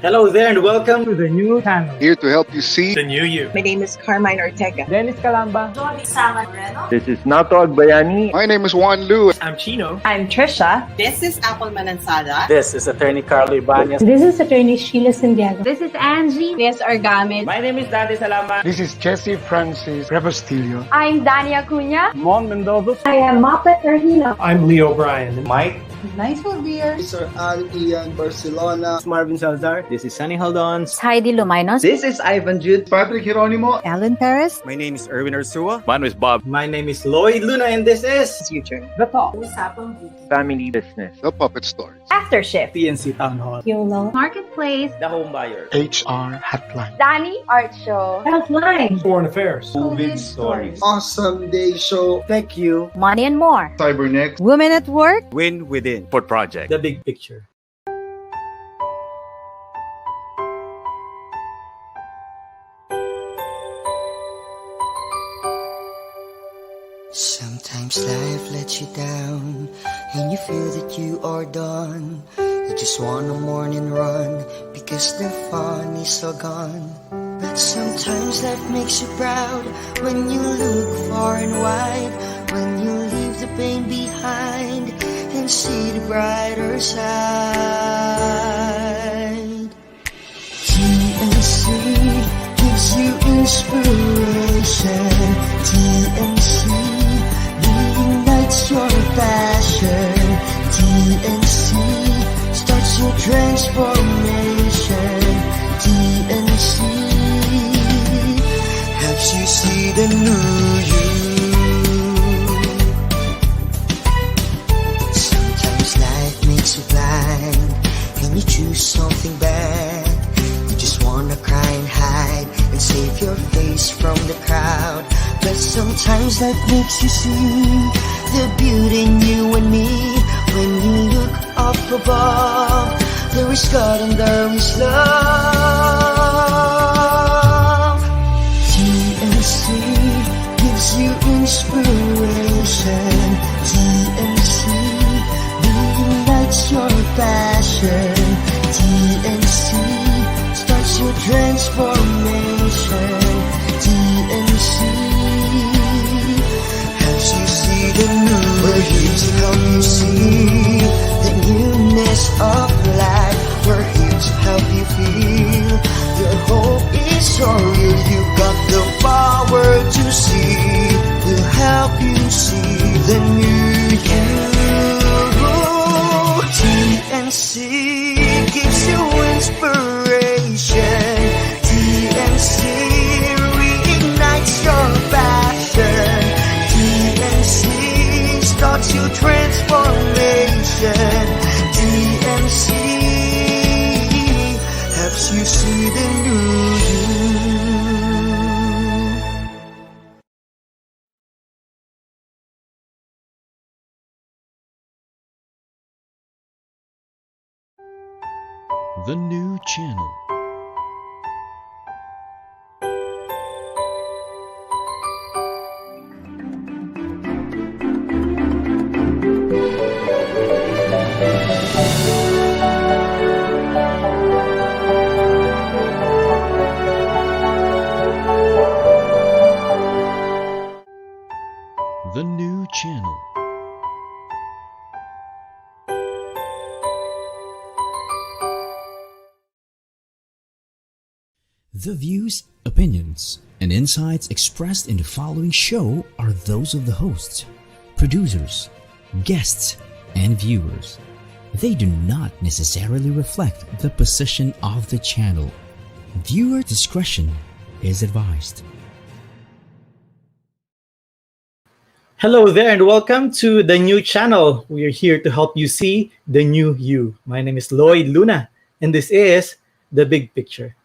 Hello there and welcome to the new channel. Here to help you see The new you. My name is Carmine Ortega. Dennis Calamba. This is Nato Agbayani. My name is Juan Lu. I'm Chino. I'm Trisha. This is Apple Manansada. This is Attorney Carlo Ibanez. This is Attorney Sheila Santiago. This is Angie. Yes, Argamit. My name is Dante Salamba. This is Jesse Francis Rebastillo. I'm Dania Cunha. Mon Mendoza. I am Mapet Erhino. I'm Leo Bryan. Mike. Nice one, dear. Sir Al Ian Barcelona. Marvin Salazar. This is Sunny Haldons. Heidi Lumainos. This is Ivan Jude. Patrick Hieronimo. Alan Perez. My name is Erwin Ursua. My name is Bob. My name is Lloyd Luna and this is Future. The Talk. Family Business. The Puppet Stories. After Shift. PNC Town Hall. YOLO. Marketplace. The Home Buyer. HR Hotline. Danny Art Show. Healthline. Foreign Affairs. COVID Stories. Awesome Day Show. Thank you. Money and more. Cybernext. Women at Work. Win Within. Port Project. The Big Picture. Sometimes life lets you down and you feel that you are done. You just want a morning run because the fun is all gone. But sometimes life makes you proud when you look far and wide, when you leave the pain behind and see the brighter side. TNC gives you inspiration. TNC reignites your passion. TNC starts your transformation. TNC helps you see the new you. Sometimes life makes you blind and you choose something bad. You just wanna cry and hide and save your face from the crowd. But sometimes life makes you see the beauty in you and me. When you look up above, there is God and there is love. TNC gives you inspiration. TNC reignites your passion. TNC starts your transformation. TNC helps you see the new. We're here to help you see the newness of life. We're here to help you feel your hope is so real. You've got the power to see. We'll help you see the new you. TNC gives you inspiration. TNC reignites your passion. TNC starts your transformation. TNC helps you see the new you. The new channel. The new channel. The views, opinions, and insights expressed in the following show are those of the hosts, producers, guests, and viewers. They do not necessarily reflect the position of the channel. Viewer discretion is advised. Hello there and welcome to the new channel. We are here to help you see the new you. My name is Lloyd Luna and this is The Big Picture.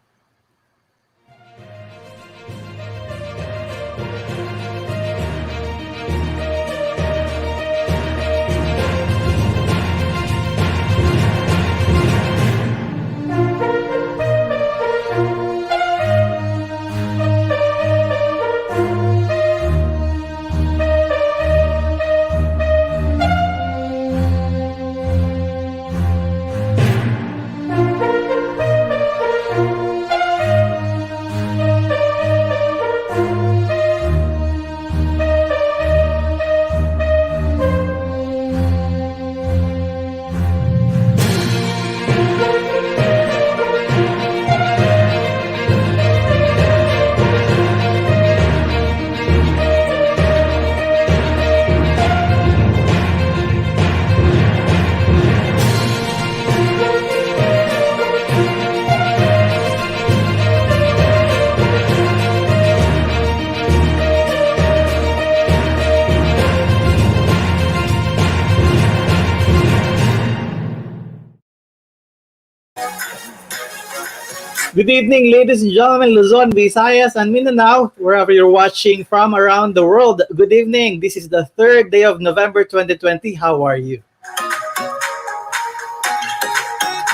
Good evening, ladies and gentlemen, Luzon, Visayas, and Mindanao, wherever you're watching from around the world. Good evening. This is the third day of November 2020. How are you?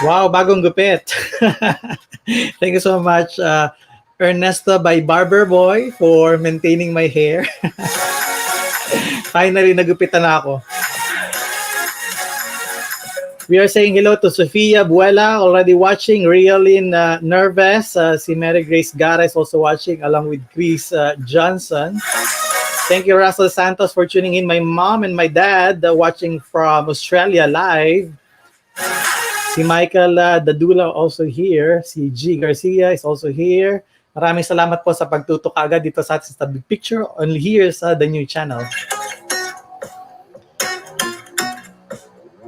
Wow, bagong gupit. Thank you so much, Ernesto by Barber Boy, for maintaining my hair. Finally, nagupitan na ako. We are saying hello to Sofia Buela, already watching. Realin Nervous. Si Mary Grace Gara is also watching, along with Chris Johnson. Thank you, Russell Santos, for tuning in. My mom and my dad watching from Australia live. Si Michael Dadula also here. Si G. Garcia is also here. Maraming salamat po sa pagtutok agad dito sa atin sa Big Picture on here sa The New Channel.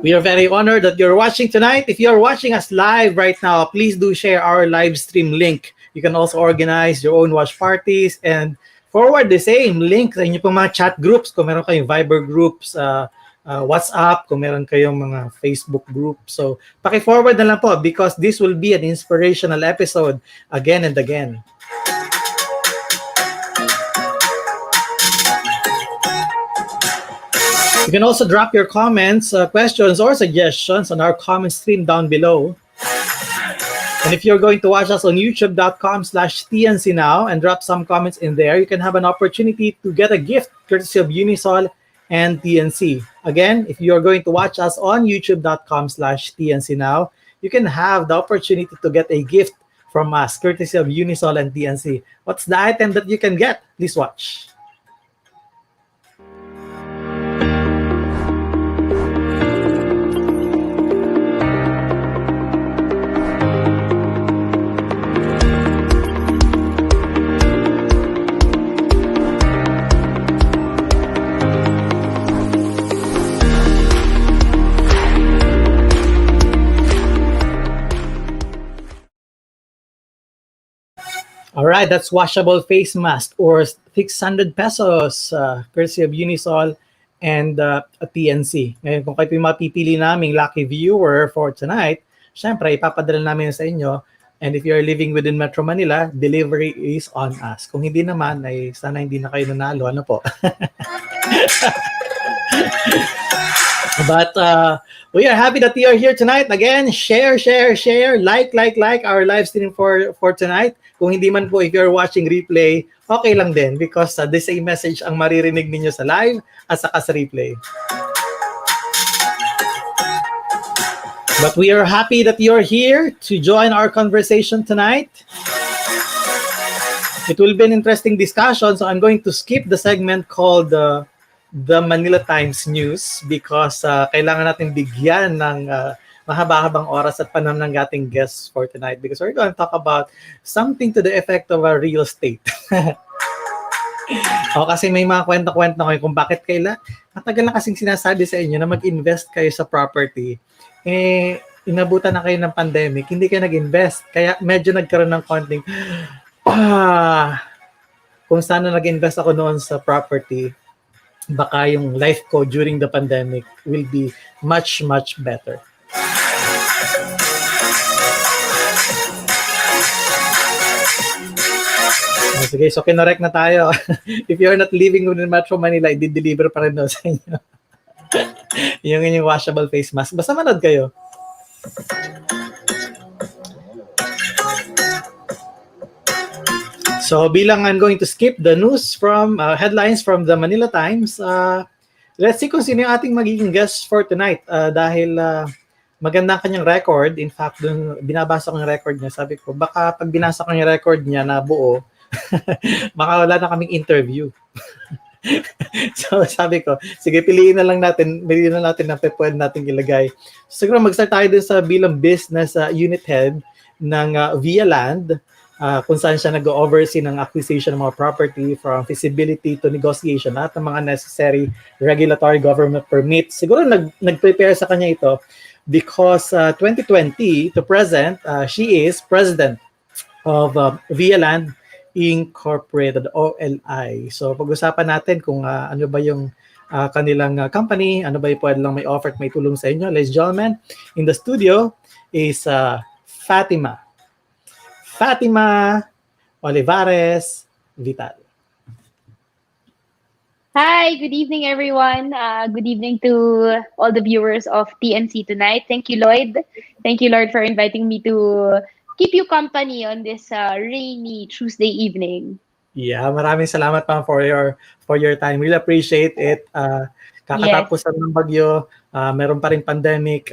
We are very honored that you're watching tonight. If you're watching us live right now, please do share our live stream link. You can also organize your own watch parties and forward the same link sa inyo pong mga chat groups. Kung meron kayong Viber groups, WhatsApp, kung meron kayong mga Facebook groups. So, paki-forward na lang po because this will be an inspirational episode again and again. You can also drop your comments, questions, or suggestions on our comment stream down below. And if you're going to watch us on youtube.com/TNC now and drop some comments in there, you can have an opportunity to get a gift courtesy of Unisol and TNC. Again, if you're going to watch us on youtube.com/TNC now, you can have the opportunity to get a gift from us courtesy of Unisol and TNC. What's the item that you can get? Please watch. All right, that's washable face mask or 600 pesos, courtesy of Unisol and TNC. Ngayon, kung kayo mapipili naming lucky viewer for tonight, syempre, ipapadala namin sa inyo. And if you're living within Metro Manila, delivery is on us. Kung hindi naman, ay sana hindi na kayo nanalo. Ano po? But we are happy that you are here tonight. Again, share, like our live stream for tonight. Kung hindi man po, if you're watching replay, okay lang din because the same message ang maririnig ninyo sa live at saka sa replay. But we are happy that you're here to join our conversation tonight. It will be an interesting discussion, so I'm going to skip the segment called the Manila Times News because kailangan natin bigyan ng mahaba-habang oras at panahon ng ating guests for tonight because we're going to talk about something to the effect of a real estate. O kasi may mga kwento-kwento kayo kung bakit matagal na kasing sinasabi sa inyo na mag-invest kayo sa property. Inabutan na kayo ng pandemic, hindi kayo nag-invest. Kaya medyo nagkaroon ng konting, kung sana nag-invest ako noon sa property, baka yung life ko during the pandemic will be much, much better. Sige, so kinorek na tayo. If you're not living within Metro Manila, i-deliver pa rin sa inyo. yung inyong washable face mask. Basta manood kayo. So bilang I'm going to skip the news from headlines from the Manila Times, let's see kung sino yung ating magiging guest for tonight. Dahil magandang kanyang record. In fact, dun binabasa ko yung record niya. Sabi ko, baka pag binasa ko yung record niya na buo, baka wala na kaming interview. So sabi ko, sige, piliin na natin na pwede natin ilagay. So, siguro mag-start tayo dun sa bilang business unit head ng Ovialand, kung saan siya nag-oversee ng acquisition ng mga property from feasibility to negotiation at ng mga necessary regulatory government permits. Siguro nag-prepare sa kanya ito because 2020 to present, she is president of Ovialand Incorporated, OLI. So pag-usapan natin kung ano ba yung kanilang company, ano ba yung pwede lang may offer at may tulong sa inyo. Ladies and gentlemen, in the studio is Fatima Fatima Olivares-Vital. Hi, good evening, everyone. Good evening to all the viewers of TNC tonight. Thank you, Lloyd. Thank you, Lord, for inviting me to keep you company on this rainy Tuesday evening. Yeah, maraming salamat pa for your time. Really appreciate it. Kakatapos ng bagyo, meron pa rin pandemic.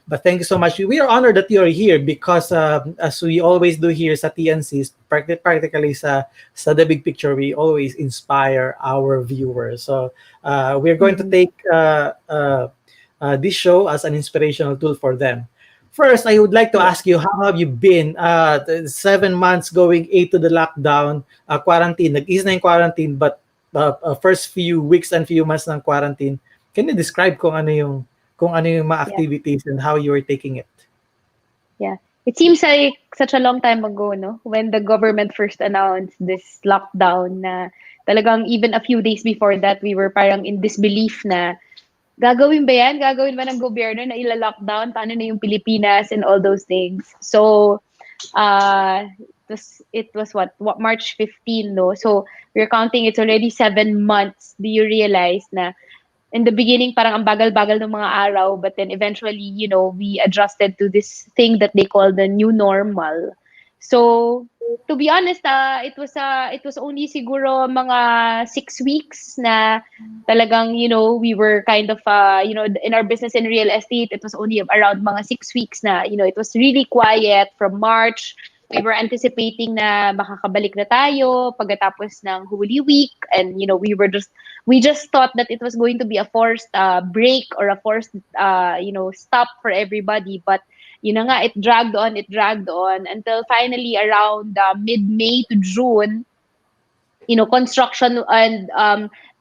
But thank you so much. We are honored that you are here because as we always do here sa TNCs, practically sa The Big Picture, we always inspire our viewers. So we're going to take this show as an inspirational tool for them. First, I would like to ask you, how have you been? 7 months going into the lockdown, quarantine. Nag-ease na yung quarantine, but first few weeks and few months ng quarantine. Can you describe kung ano yung mga activities and how you were taking it? Yeah. It seems like such a long time ago, no? When the government first announced this lockdown na talagang even a few days before that, we were parang in disbelief na gagawin ba yan? Gagawin ba ng gobyerno na ila-lockdown? Paano na yung Pilipinas and all those things? So, it was what March 15, no? So, we're counting it's already 7 months. Do you realize na in the beginning, parang ang bagal-bagal ng mga araw, but then eventually, we adjusted to this thing that they call the new normal. So, to be honest, it was only siguro mga 6 weeks na talagang, we were kind of, in our business in real estate, it was only around mga 6 weeks na, it was really quiet from March. We were anticipating na makakabalik na tayo pagkatapos ng Holy Week, and we just thought that it was going to be a forced break or a forced stop for everybody, but it dragged on until finally around mid-May to June, construction and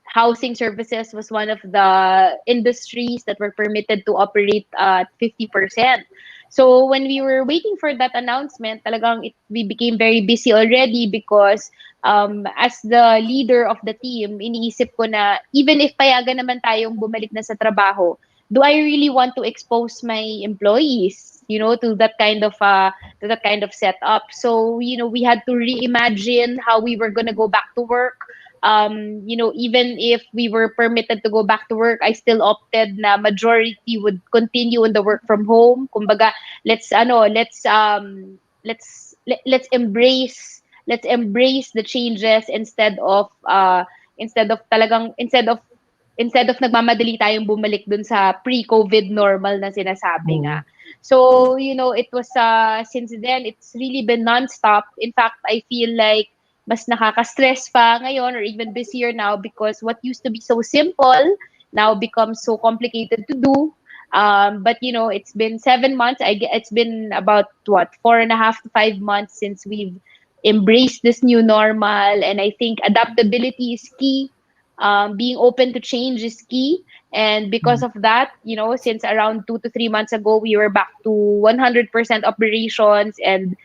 housing services was one of the industries that were permitted to operate at 50%. So when we were waiting for that announcement, talagang we became very busy already because as the leader of the team, iniisip ko na even if payagan naman tayong bumalik na sa trabaho, do I really want to expose my employees, to that kind of setup? So, we had to reimagine how we were going to go back to work. Even if we were permitted to go back to work, I still opted na majority would continue in the work from home. Kumbaga, let's embrace the changes instead of nagmamadali tayong bumalik dun sa pre-COVID normal na sinasabi nga. So, it was since then it's really been non-stop. In fact, I feel like mas nakaka-stress pa ngayon or even busier now because what used to be so simple now becomes so complicated to do. But it's been 7 months. It's been about 4.5 to 5 months since we've embraced this new normal, and I think adaptability is key. Being open to change is key, and because of that, since around 2 to 3 months ago, we were back to 100% operations, and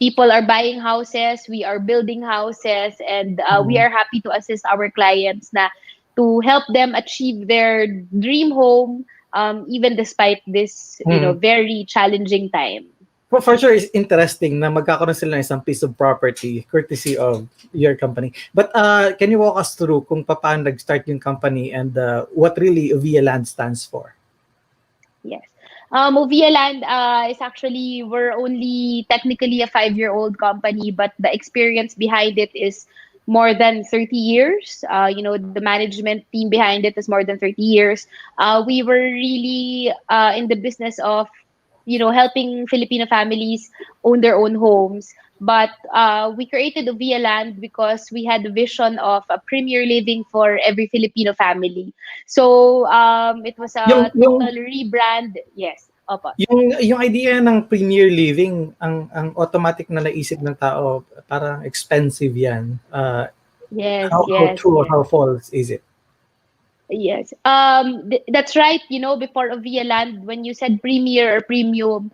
people are buying houses, we are building houses, and we are happy to assist our clients to help them achieve their dream home, even despite this, very challenging time. Well, for sure, it's interesting na magkakaroon sila ng isang piece of property courtesy of your company. But can you walk us through kung paano nag-start yung company and what really Ovialand stands for? Yes. Ovialand is actually, we're only technically a 5-year-old company, but the experience behind it is more than 30 years. The management team behind it is more than 30 years. We were really in the business of, helping Filipino families own their own homes. But we created Ovialand because we had the vision of a premier living for every Filipino family. So it was a total rebrand. Yes. Opo. Yung idea ng premier living, ang automatic na naisip ng tao, parang expensive yan. Yes. How true or how false is it? Yes. That's right. Before Ovialand, when you said premier or premium,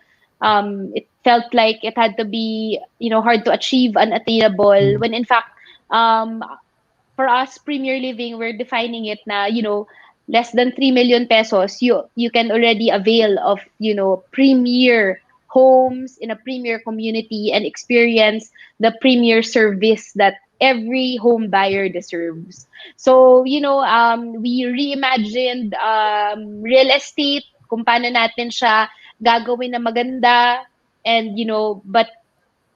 it felt like it had to be, hard to achieve, unattainable. When in fact, for us, premier living, we're defining it na, less than 3 million pesos, you can already avail of, premier homes in a premier community and experience the premier service that every home buyer deserves. So, we reimagined real estate, kung paano natin siya gagawin na maganda, and, but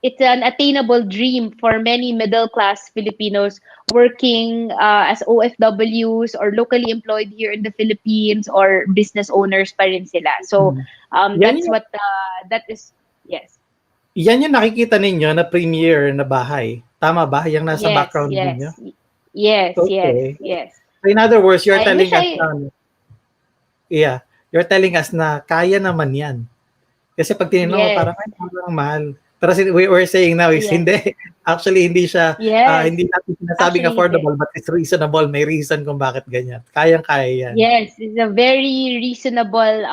it's an attainable dream for many middle-class Filipinos working as OFWs or locally employed here in the Philippines, or business owners pa rin sila. So, that's what, that is, yes. Yan yung nakikita ninyo na premier na bahay. Tama ba? Yung nasa background ninyo? Yes, okay. yes. So in other words, you're telling us you're telling us na kaya naman yan. Kasi pag tinanong mo, parang mahal. Pero we're saying now is hindi. Actually, hindi siya, hindi natin sinasabing affordable, but it's reasonable. May reason kung bakit ganyan. Kayang-kaya yan. Yes, it's a very reasonable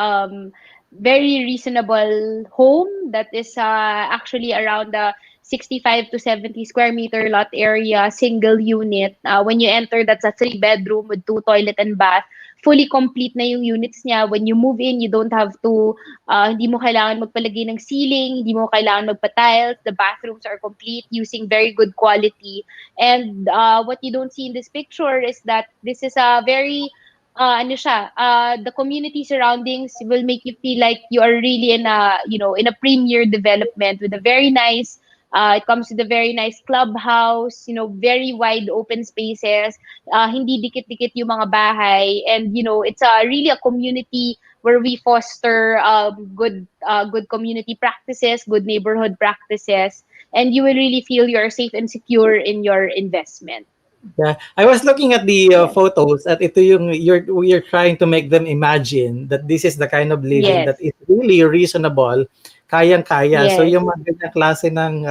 home that is actually around the 65 to 70 square meter lot area, single unit. When you enter, that's a 3-bedroom with 2 toilet and bath. Fully complete na yung units niya. When you move in, you don't have to, hindi mo kailangan magpalagay ng ceiling, hindi mo kailangan magpa-tiles. The bathrooms are complete using very good quality. And what you don't see in this picture is that this is a very, the community surroundings will make you feel like you are really in a premier development with a very nice, it comes with a very nice clubhouse, very wide open spaces, hindi dikit-dikit yung mga bahay, and it's really a community where we foster good community practices, good neighborhood practices, and you will really feel you're safe and secure in your investment. Yeah, I was looking at the photos at ito yung you're trying to make them imagine that this is the kind of living that is really reasonable, kayang-kaya. So yung mga ganyang klase ng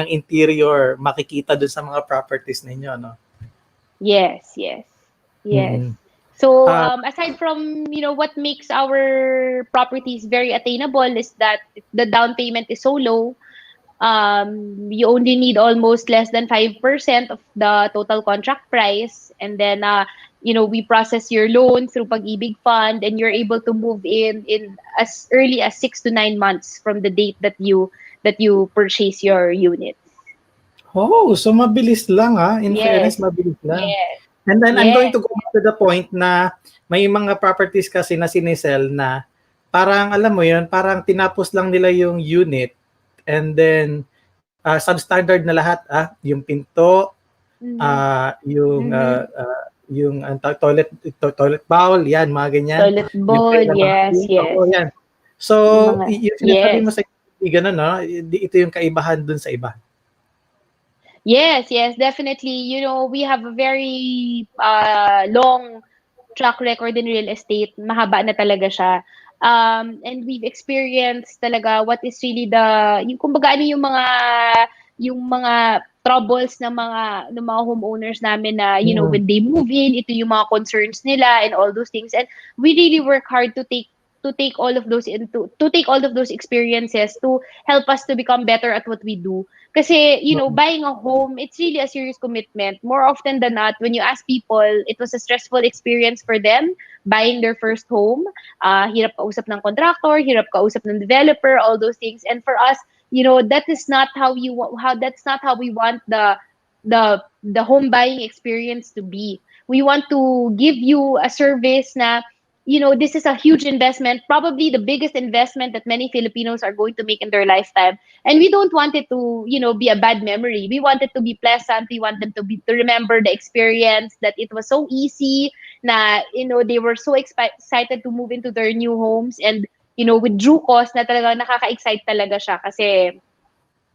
interior makikita dun sa mga properties ninyo, no? Yes. So aside from what makes our properties very attainable is that the down payment is so low. You only need almost less than 5% of the total contract price, and then we process your loan through Pag-ibig Fund, and you're able to move in as early as 6 to 9 months from the date that you purchase your unit. Oh, so mabilis lang in fairness, mabilis lang. And then I'm going to go to the point na may mga properties kasi na sinisell na parang alam mo yun, parang tinapos lang nila yung unit. And then substandard na lahat, yung pinto, yung toilet bowl, yan, mga ganyan. Toilet bowl, yes. Oh, yan. So, yung sinasabi mo sa ganun, no? Ito yung kaibahan dun sa iba. Yes, definitely. We have a very long track record in real estate. Mahaba na talaga siya. And we've experienced talaga what is really yung kumbaga ano yung mga troubles ng mga homeowners namin na when they move in, ito yung mga concerns nila and all those things, and we really work hard to take all of those experiences to help us to become better at what we do. Kasi, buying a home, it's really a serious commitment. More often than not, when you ask people, it was a stressful experience for them buying their first home. Hirap kausap ng contractor, hirap kausap ng developer, all those things. And for us, that's not how we want the home buying experience to be. We want to give you a service na this is a huge investment, probably the biggest investment that many Filipinos are going to make in their lifetime. And we don't want it to, be a bad memory. We want it to be pleasant. We want them to remember the experience, that it was so easy, na, they were so excited to move into their new homes. And, with due cost, na talaga nakaka-excite talaga siya. Kasi,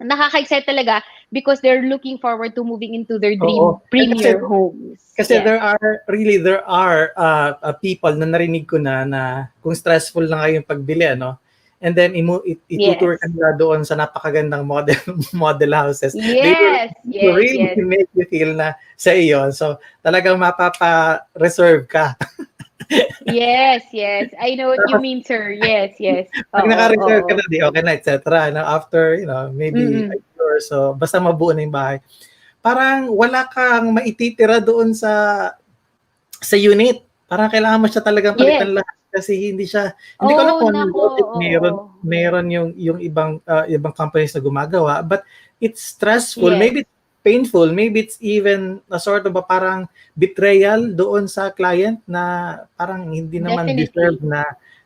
nakaka-excite talaga because they're looking forward to moving into their dream premier homes. Kasi there are people na narinig ko na kung stressful na kayo yung pagbili, and then itutour ka nila doon sa napakagandang model houses. They really make you feel na sa iyo. So talagang mapapa-reserve ka. Yes. I know what you mean, sir. Yes. Pag naka-reserve ka na, okay na, etc. After, maybe a year or so, basta mabuo na yung bahay. Parang wala kang maititira doon sa unit. Parang kailangan mo siya talagang palitan lahat. kasi hindi ko alam Oh, kung nako, meron yung ibang companies na gumagawa, but it's stressful, Yes. maybe it's painful, maybe it's even a sort of a parang betrayal doon sa client na parang hindi naman Definitely. deserve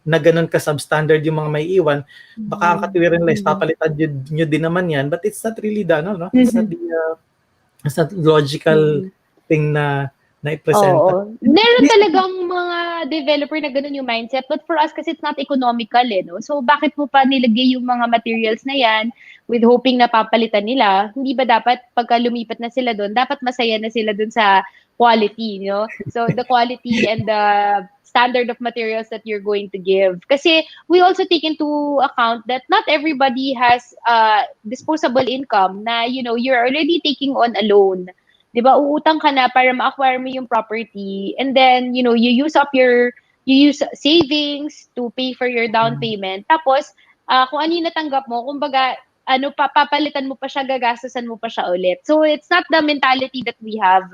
na ganun ka substandard yung mga may iwan. Baka ang katiwiran nila is papalitan nyo din naman yan, but it's not really the, no? It's not the logical thing na i-present. Oo. Meron talagang mga developer na ganun yung mindset, but for us kasi it's not economical no? So bakit mo pa nilagay yung mga materials na yan with hoping na papalitan nila? Hindi ba dapat pagka lumipat na sila doon, dapat masaya na sila doon sa quality, no? So the quality and the standard of materials that you're going to give. Kasi we also take into account that not everybody has disposable income na, you're already taking on a loan. 'Di ba? Uutang ka na para ma-acquire mo yung property, and then you use savings to pay for your down payment. Tapos kung ano yung natanggap mo, kumbaga papalitan mo pa siya, gagastusan mo pa siya ulit. So it's not the mentality that we have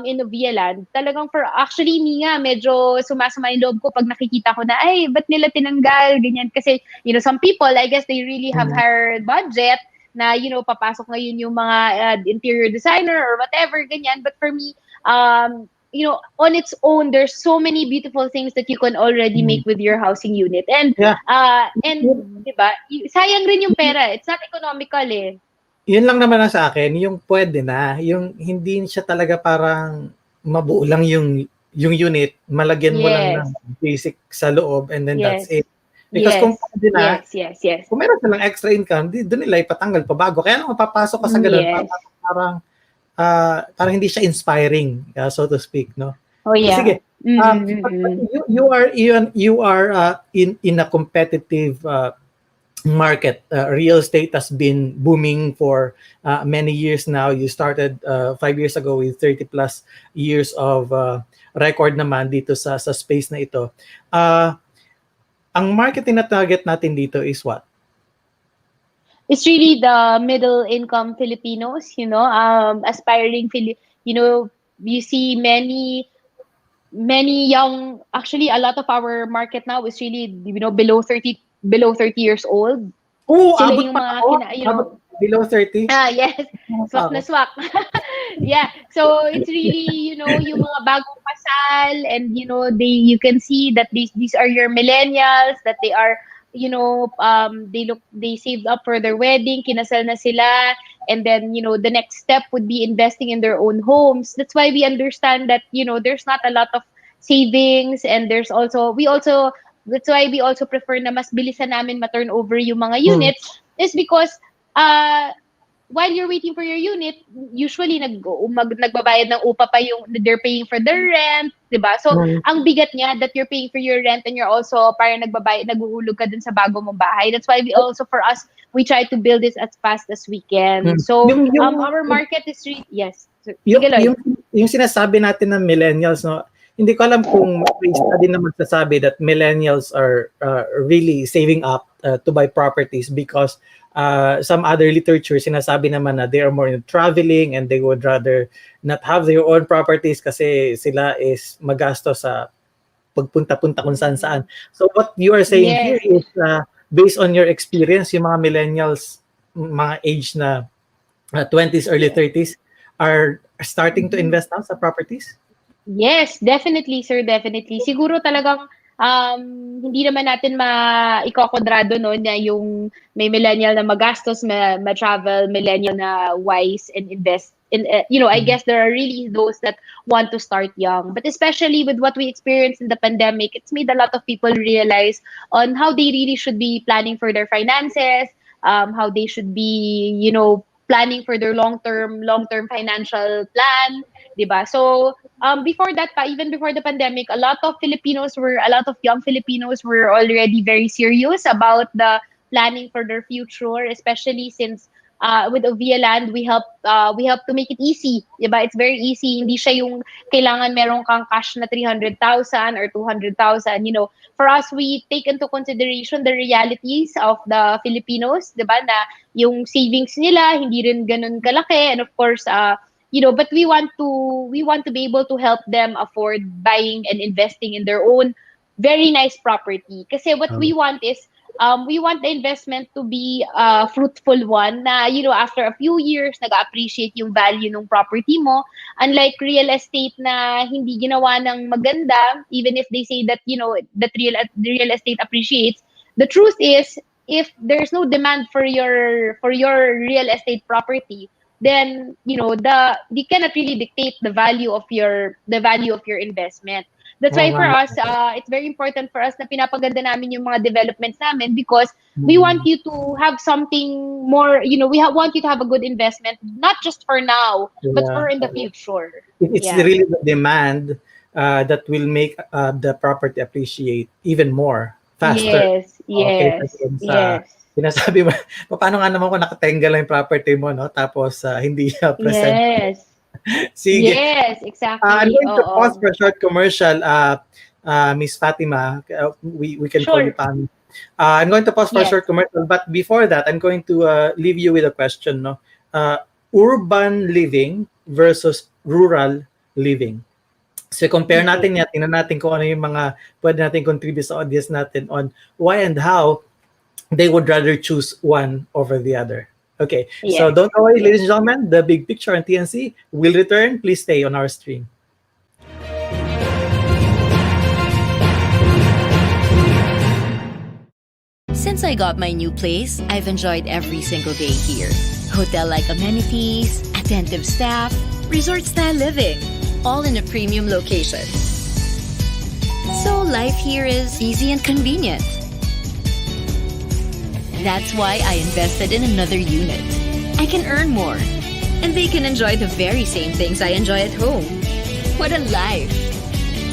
in Ovialand. Talagang actually me nga medyo sumasama yung loob ko pag nakikita ko na ay ba't nila tinanggal ganyan, kasi some people, I guess they really have higher budget na papasok ngayon yung mga interior designer or whatever ganyan, but for me on its own there's so many beautiful things that you can already make with your housing unit, and diba, sayang rin yung pera, it's not economical Yun lang naman ang sa akin, yung pwede na, yung hindi siya talaga parang mabuo lang yung unit, malagyan mo lang ng basic sa loob, and then that's it. Because kung pwede na, kung meron silang extra income, doon nila ipatanggal pa bago. Kaya lang mapapasok ka sa ganun, parang hindi siya inspiring, so to speak, no? Oh yeah. Sige. You are in a competitive market. Real estate has been booming for many years now. You started 5 years ago with 30 plus years of record naman dito sa space na ito. Ang marketing na target natin dito is what? It's really the middle income Filipinos, aspiring you see many young, actually a lot of our market now is really below 30 years old. Oh, sila abot yung pa mga below 30. Yes. Swak na swak. Yeah. So it's really, yung mga bagong kasal, and you can see that these are your millennials, that they are, they saved up for their wedding, kinasal na sila, and then the next step would be investing in their own homes. That's why we understand that there's not a lot of savings, and that's why we also prefer na mas bilisan namin ma-turn over yung mga units, is because while you're waiting for your unit, usually nagbabayad ng upa pa yung they're paying for their rent, 'di ba? So ang bigat niya that you're paying for your rent, and you're also parang naguhulog ka dun sa bago mong bahay. That's why for us we try to build this as fast as we can. So our market is yes. Yung sinasabi natin ng millennials, no, hindi ko alam kung may study na magsasabi that millennials are really saving up to buy properties, because some other literature sinasabi naman na they are more in traveling and they would rather not have their own properties kasi sila is magasto sa pagpunta-punta kung saan-saan. So what you are saying here is based on your experience, yung mga millennials, mga age na 20s, early 30s are starting to invest now sa properties? Yes, definitely, sir, definitely. Siguro talagang hindi naman natin ikokodrado na yung may millennial na magastos, ma-travel, millennial na wise and invest in I guess there are really those that want to start young, but especially with what we experienced in the pandemic, it's made a lot of people realize on how they really should be planning for their finances, how they should be planning for their long-term financial plan, diba? So before that even before the pandemic, a lot of young Filipinos were already very serious about the planning for their future, especially since with Ovialand we help to make it easy, diba? It's very easy, hindi siya yung kailangan meron kang cash na 300,000 or 200,000. For us, we take into consideration the realities of the Filipinos, diba, na yung savings nila hindi rin ganun kalaki, and of course but we want to be able to help them afford buying and investing in their own very nice property. Kasi what we want is, we want the investment to be a fruitful one na, after a few years, nag-appreciate yung value ng property mo. Unlike real estate na hindi ginawa ng maganda, even if they say that, that real estate appreciates, the truth is, if there's no demand for your real estate property, then, they cannot really dictate the value of your investment. That's why for us, it's very important for us na pinapaganda namin yung mga developments namin, because we want you to have something more, want you to have a good investment, not just for now, but for in the future. It's really the demand that will make the property appreciate even more, faster. Yes. Sinasabi mo, paano nga naman kung nakatenga lang yung property mo, no? Tapos hindi present. Yes. Sige. Yes, exactly. I'm going to pause for a short commercial, Miss Fatima. We can call you Pam. I'm going to pause for a short commercial, but before that, I'm going to leave you with a question. No, urban living versus rural living. So compare natin yan, tingnan natin kung ano yung mga pwede natin contribute sa audience natin on why and how they would rather choose one over the other. Okay, so don't worry, ladies and gentlemen, the big picture on TNC will return. Please stay on our stream. Since I got my new place, I've enjoyed every single day here. Hotel-like amenities, attentive staff, resort-style living, all in a premium location. So life here is easy and convenient. That's why I invested in another unit. I can earn more, and they can enjoy the very same things I enjoy at home. What a life!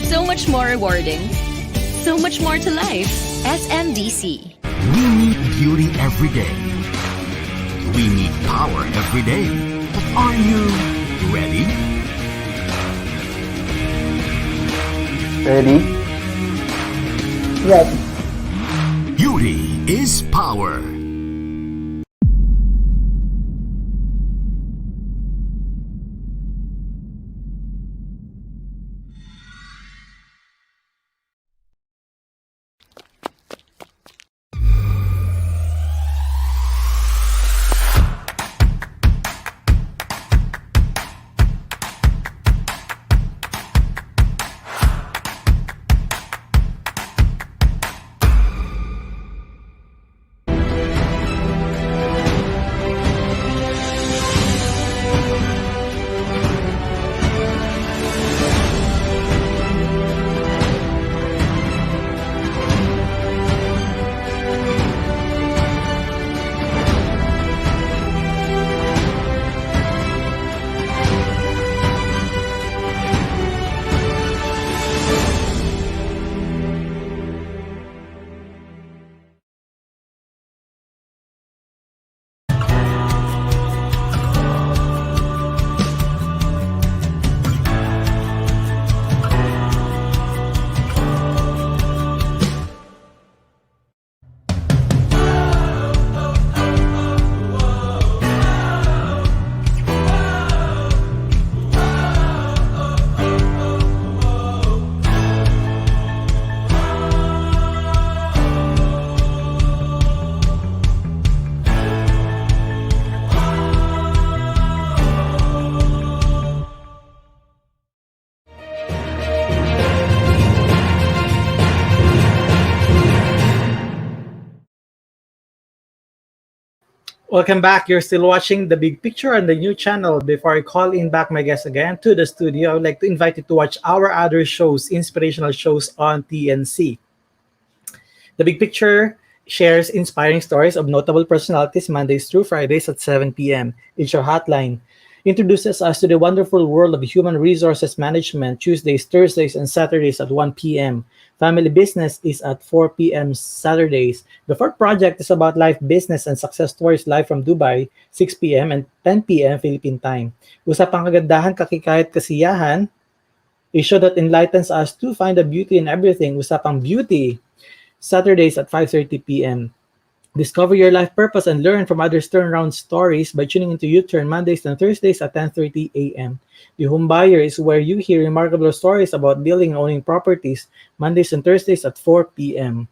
So much more rewarding. So much more to life. SMDC. We meet beauty every day. We meet power every day. But are you ready? Ready? Ready. Beauty is power. Welcome back. You're still watching The Big Picture on the new channel. Before I call in back my guest again to the studio, I would like to invite you to watch our other shows, inspirational shows on TNC. The Big Picture shares inspiring stories of notable personalities Mondays through Fridays at 7 p.m. It's your hotline. Introduces us to the wonderful world of human resources management Tuesdays, Thursdays, and Saturdays at 1 p.m. Family Business is at 4 p.m. Saturdays. The fourth project is about life, business, and success stories live from Dubai, 6 p.m. and 10 p.m. Philippine time. Usapang kagandahan, kakikayat, kasiyahan, a show that enlightens us to find the beauty in everything. Usapang Beauty, Saturdays at 5:30 p.m. Discover your life purpose and learn from others' turnaround stories by tuning into U-Turn Mondays and Thursdays at 10:30 a.m. The Home Buyer is where you hear remarkable stories about building and owning properties, Mondays and Thursdays at 4 p.m.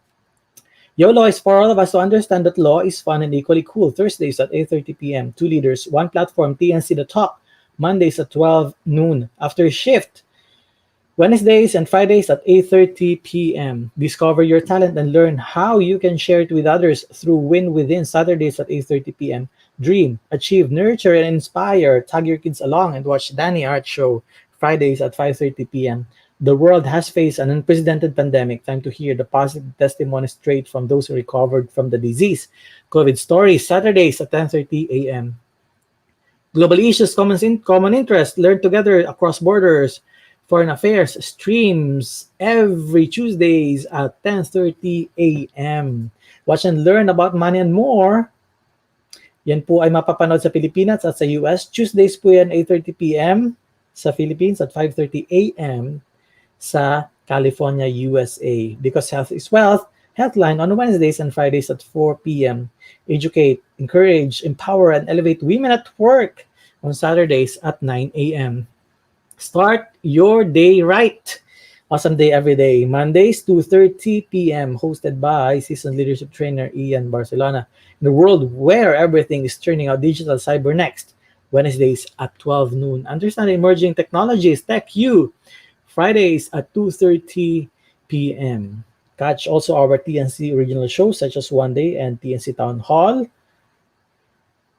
YOLO is for all of us to understand that law is fun and equally cool, Thursdays at 8:30 p.m. Two leaders, one platform, TNC The Talk, Mondays at 12 noon. After shift, Wednesdays and Fridays at 8:30 p.m. Discover your talent and learn how you can share it with others through Win Within, Saturdays at 8:30 p.m. Dream, achieve, nurture, and inspire. Tag your kids along and watch Danny Art Show, Fridays at 5:30 p.m. The world has faced an unprecedented pandemic. Time to hear the positive testimonies straight from those who recovered from the disease. COVID Stories, Saturdays at 10:30 a.m. Global issues, common interest, learn together across borders. Foreign Affairs streams every Tuesdays at 10:30 a.m. Watch and learn about money and more. Yan po ay mapapanood sa Pilipinas at sa US. Tuesdays po yan 8:30 p.m. sa Philippines at 5:30 a.m. sa California, USA. Because health is wealth, Healthline on Wednesdays and Fridays at 4 p.m. Educate, encourage, empower, and elevate women at work on Saturdays at 9 a.m. Start your day right. Awesome day every day. Mondays, 2:30 p.m. Hosted by seasoned leadership trainer Ian Barcelona. In a world where everything is turning out digital, cyber next. Wednesdays at 12 noon. Understand emerging technologies, Tech U. Fridays at 2:30 p.m. Catch also our TNC original shows such as One Day and TNC Town Hall.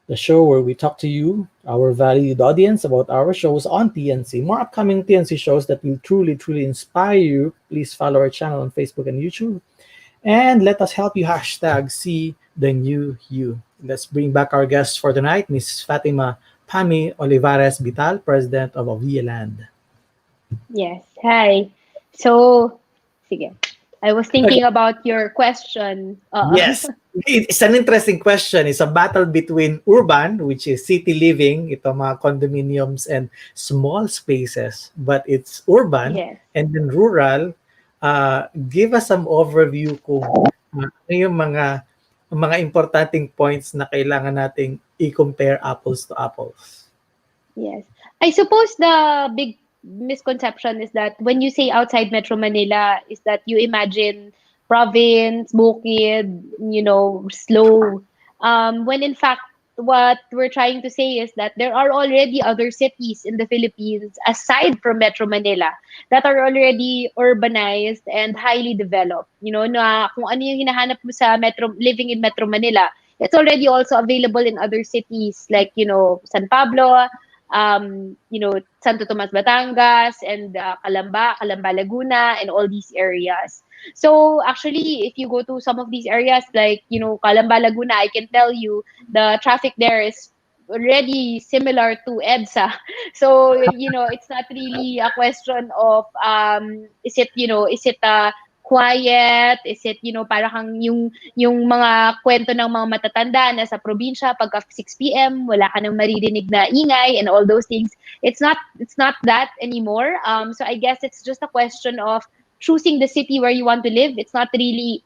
The show where we talk to you, our valued audience, about our shows on TNC. More upcoming TNC shows that will truly, truly inspire you. Please follow our channel on Facebook and YouTube. And let us help you hashtag See the New You. Let's bring back our guest for tonight, Miss Fatima Olivares-Vital, President of Ovialand. Yes. Hi. So, sige. I was thinking about your question. Yes. It's an interesting question. It's a battle between urban, which is city living, ito mga condominiums and small spaces, but it's urban, Yes. and then rural. Give us some overview kung ano yung mga importanting points na kailangan nating i-compare apples to apples. Yes. I suppose the big misconception is that when you say outside Metro Manila is that you imagine province, bukid, slow. When in fact, what we're trying to say is that there are already other cities in the Philippines aside from Metro Manila that are already urbanized and highly developed. Na kung ano yung hinahanap mo sa living in Metro Manila, it's already also available in other cities like, San Pablo, Santo Tomas, Batangas, and Calamba, Laguna, and all these areas. So actually, if you go to some of these areas like, Calamba, Laguna, I can tell you the traffic there is already similar to EDSA. So, it's not really a question of, is it quiet? Is it, para kang yung mga kwento ng mga matatanda na sa probinsya pagka 6 p.m. wala ka nang maririnig na ingay and all those things. It's not that anymore. So I guess it's just a question of choosing the city where you want to live. It's not really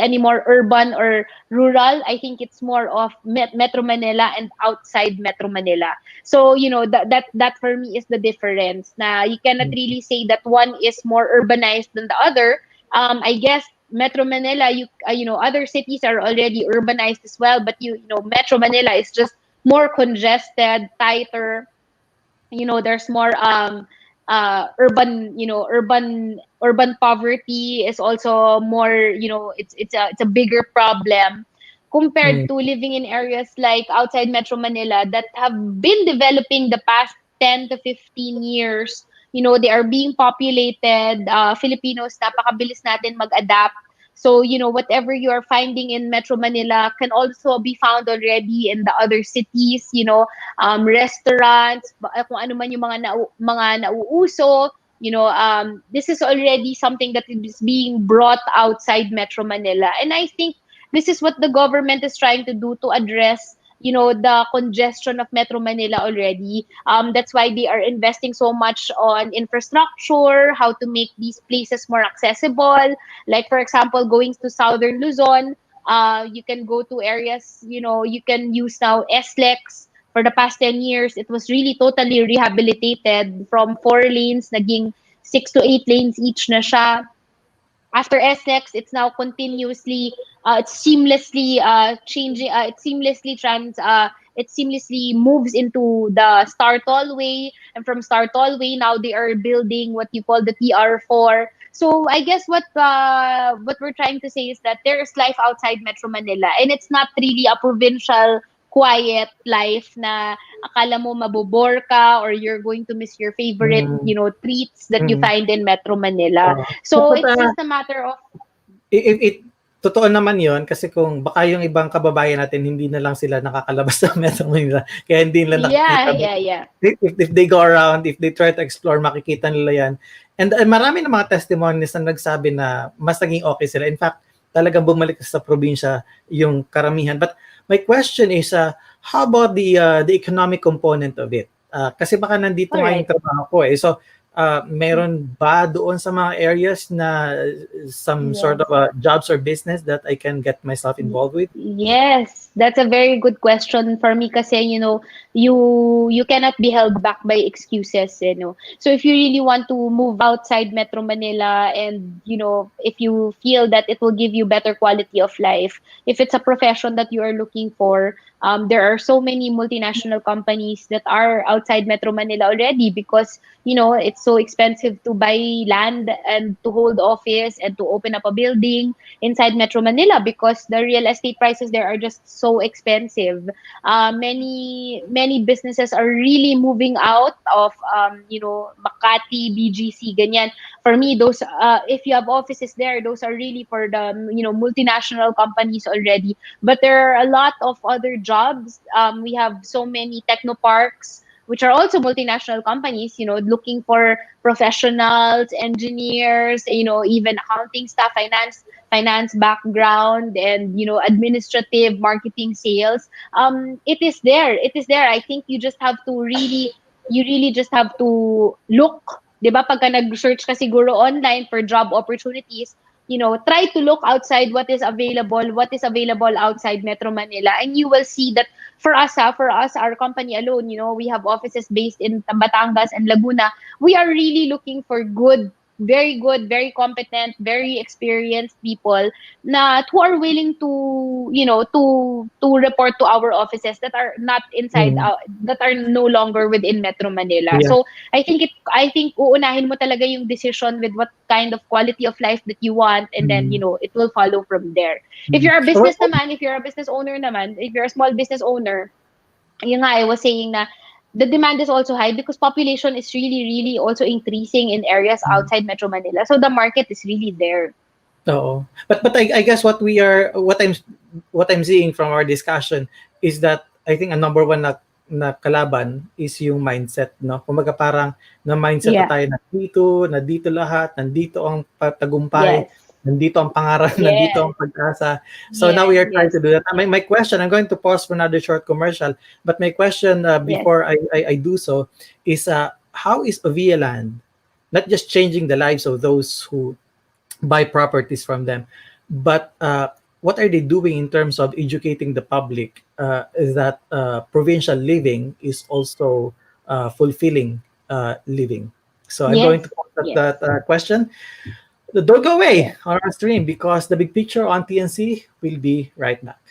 anymore urban or rural. I think it's more of Metro Manila and outside Metro Manila. So, that for me is the difference. Na you cannot really say that one is more urbanized than the other. I guess Metro Manila, other cities are already urbanized as well, but Metro Manila is just more congested, tighter. There's more urban poverty is also more, it's a bigger problem compared to living in areas like outside Metro Manila that have been developing the past 10 to 15 years. They are being populated. Filipinos, napakabilis natin mag-adapt. So, whatever you are finding in Metro Manila can also be found already in the other cities, restaurants, kung ano man yung mga nauuso, this is already something that is being brought outside Metro Manila. And I think this is what the government is trying to do to address the congestion of Metro Manila already. That's why they are investing so much on infrastructure, how to make these places more accessible. Like, for example, going to Southern Luzon, You can go to areas, you can use now SLEX. For the past 10 years, it was really totally rehabilitated from 4 lanes, naging 6 to 8 lanes each na siya. After SLEX, it's now continuously, it's seamlessly changing, it seamlessly moves into the Star Tollway, and from Star Tollway, now they are building what you call the TR4. So I guess what we're trying to say is that there is life outside Metro Manila, and it's not really a provincial quiet life na akala mo mabobore ka or you're going to miss your favorite, treats that you find in Metro Manila. So it's just a matter of totoo naman yon kasi kung baka yung ibang kababayan natin hindi na lang sila nakakalabas ng Metro Manila kaya hindi nila nakikita. If they go around, if they try to explore, makikita nila yan. And marami na mga testimonies na nagsabi na mas naging okay sila. In fact, talagang bumalik sa probinsya yung karamihan. But my question is, how about the economic component of it? Kasi baka nandito nga yung trabaho ko eh. So, meron ba doon sa mga areas na some sort of jobs or business that I can get myself involved with? Yes, that's a very good question for me kasi, you cannot be held back by excuses, So if you really want to move outside Metro Manila and, if you feel that it will give you better quality of life, if it's a profession that you are looking for, there are so many multinational companies that are outside Metro Manila already because, it's so expensive to buy land and to hold office and to open up a building inside Metro Manila because the real estate prices there are just so expensive. Many businesses are really moving out of, Makati, BGC, ganyan. For me, those, if you have offices there, those are really for the, multinational companies already. But there are a lot of other jobs. We have so many technoparks, which are also multinational companies, looking for professionals, engineers, even accounting staff, finance background, and, administrative, marketing, sales. It is there. I think you really just have to look. Diba, pagka nag-search ka siguro online for job opportunities, try to look outside what is available outside Metro Manila, and you will see that for us, our company alone, we have offices based in Batangas and Laguna. We are really looking for good, very competent, very experienced people who are willing to, to report to our offices that are not inside, that are no longer within Metro Manila. Yeah. So I think uunahin mo talaga yung decision with what kind of quality of life that you want, and then, it will follow from there. If you're a business naman, if you're a business owner naman, if you're a small business owner, yung nga, I was saying na the demand is also high because population is really also increasing in areas outside Metro Manila. So the market is really there. Oo. But I guess what I'm seeing from our discussion is that I think a number one na kalaban is yung mindset, no? Kumaga parang na mindset na tayo na dito lahat, nandito ang tagumpay, nandito ang pangarap, nandito ang pag-asa. So now we are trying to do that. My question, I'm going to pause for another short commercial, but my question before I do so is how is Ovialand not just changing the lives of those who buy properties from them, but what are they doing in terms of educating the public is that provincial living is also fulfilling living? So I'm going to pause that question. Don't go away on our stream because the big picture on TNC will be right back.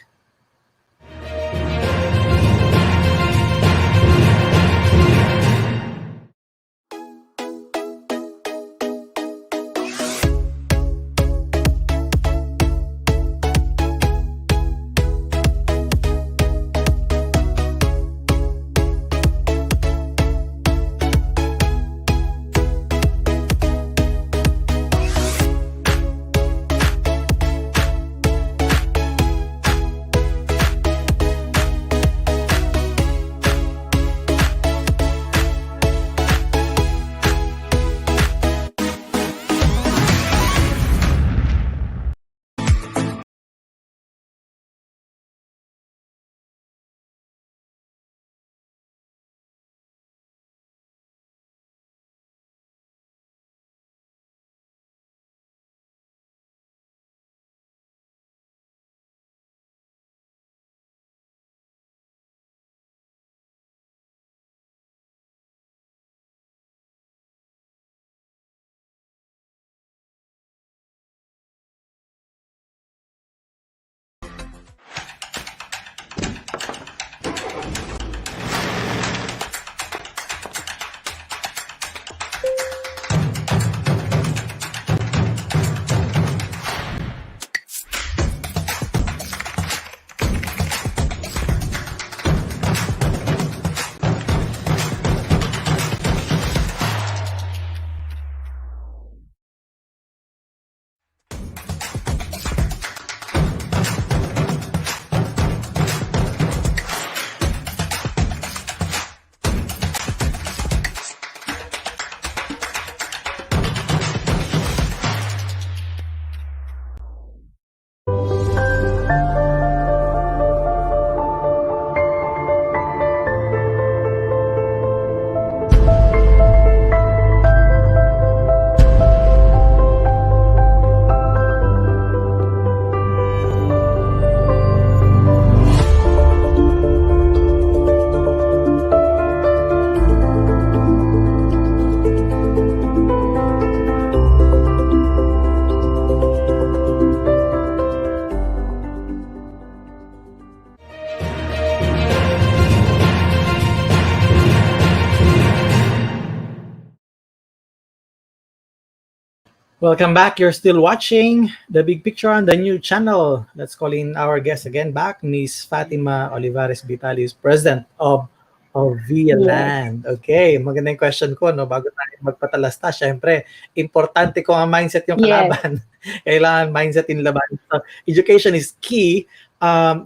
Welcome back. You're still watching The Big Picture on the new channel. Let's call in our guest again back, Miss Fatima Olivares-Vital, is President of Ovialand. Okay, magandang question ko, no? Bago tayo magpatalasta, syempre, importante ko ang mindset yung kalaban. Kailangan mindset in laban. So, education is key.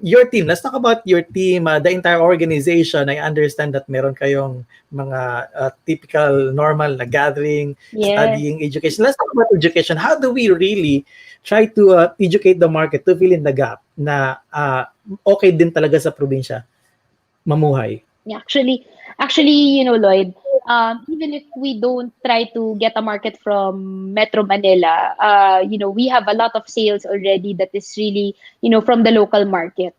Your team, let's talk about your team, the entire organization. I understand that meron kayong mga typical normal na gathering, studying, education. Let's talk about education. How do we really try to educate the market to fill in the gap na okay din talaga sa probinsya mamuhay? Yeah, actually, Lloyd, even if we don't try to get a market from Metro Manila, we have a lot of sales already that is really, from the local market,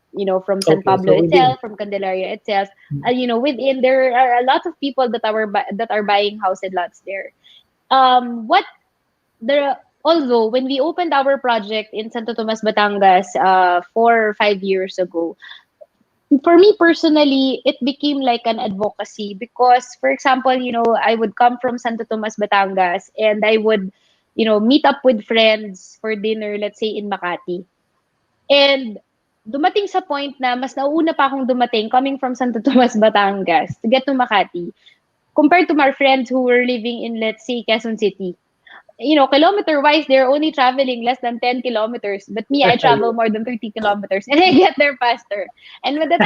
from San Pablo itself, from Candelaria itself. Within there are a lot of people that are buying house and lots there. Although when we opened our project in Santo Tomas, Batangas, 4 or 5 years ago, for me personally, it became like an advocacy because, for example, I would come from Santo Tomas, Batangas, and I would, meet up with friends for dinner, let's say in Makati. And dumating sa point na mas nauna pa akong dumating coming from Santo Tomas, Batangas to get to Makati compared to my friends who were living in, let's say, Quezon City. Kilometer-wise, they're only traveling less than 10 kilometers. But me, I travel more than 30 kilometers and I get there faster. And by the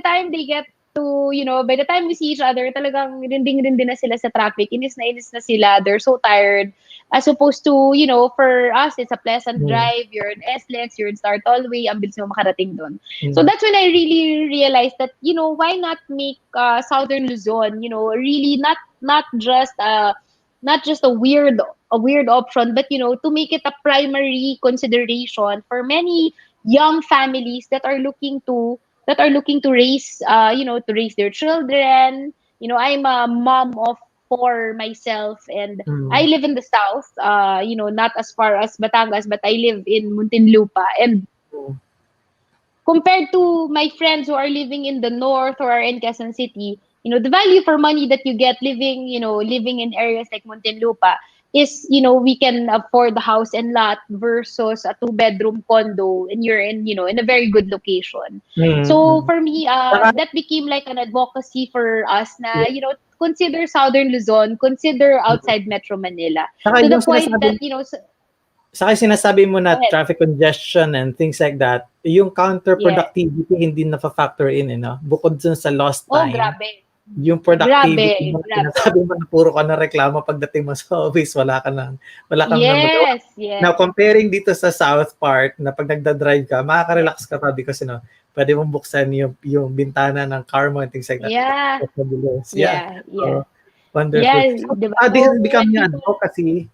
time they get to, by the time we see each other, talagang rinding-rinding na sila sa traffic. Inis na sila. They're so tired. As opposed to, for us, it's a pleasant drive. You're in SLEX, you're in Star Tollway, ang bilis mo makarating doon. So that's when I really realized that, why not make Southern Luzon, really not just a weird option, but to make it a primary consideration for many young families that are looking to raise their children. I'm a mom of 4 myself, and I live in the south, not as far as Batangas, but I live in Muntinlupa. And compared to my friends who are living in the north or are in Quezon City, the value for money that you get living in areas like Muntinlupa is, we can afford the house and lot versus a 2-bedroom condo, and you're in a very good location. So for me, that became like an advocacy for us na, consider Southern Luzon, consider outside Metro Manila. To the point that, sa akin sinasabi mo na traffic congestion and things like that, yung counterproductivity hindi na-factor in, bukod dun sa lost time. Oh, grabe. Yung productivity, sinasabi mo na puro ka na reklamo pagdating mo sa office, wala kang magawa. Now, comparing dito sa south part, na pag nagda-drive ka, makaka-relax ka pa because, pwede mong buksan yung bintana ng car mo and things like that. Wonderful. This is becoming an advocacy,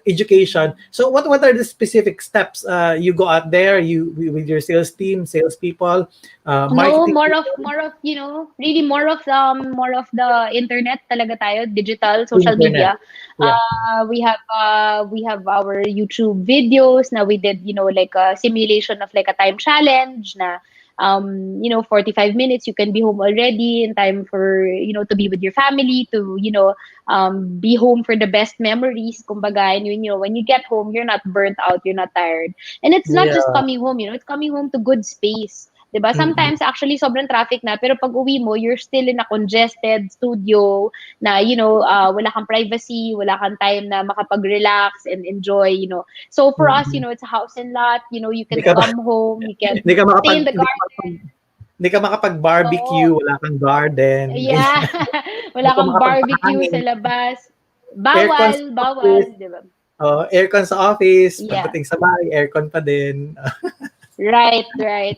education. So what are the specific steps you go out there with your sales team, salespeople? More of really more of the internet talaga tayo, digital, social media. We have our YouTube videos. Now we did like a simulation of like a time challenge na 45 minutes you can be home already in time for to be with your family, to be home for the best memories, kumbaga. And when you get home, you're not burnt out, you're not tired, and it's not just coming home, it's coming home to good space, diba? Sometimes actually sobrang traffic na, pero pag uwi mo, you're still in a congested studio na wala kang privacy, wala kang time na makapag-relax and enjoy, so for us, it's a house and lot, you can come home, you can stay in the garden. Hindi ka makapag-barbecue, wala kang garden. Wala kang barbecue sa labas. Bawal, diba? Aircon sa office, pagdating sa bahay, aircon pa din. Right.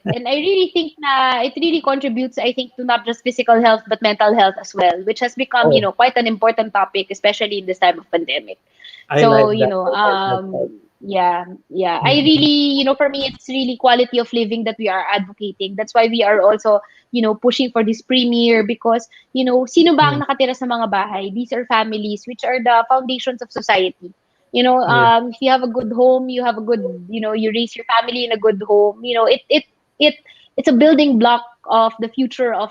And I really think na it really contributes, I think, to not just physical health, but mental health as well, which has become, quite an important topic, especially in this time of pandemic. I really, for me, it's really quality of living that we are advocating. That's why we are also, pushing for this premiere, because, sino ba ang nakatira sa mga bahay? These are families, which are the foundations of society. If you have a good home, you have a good, you raise your family in a good home. It it's a building block of the future of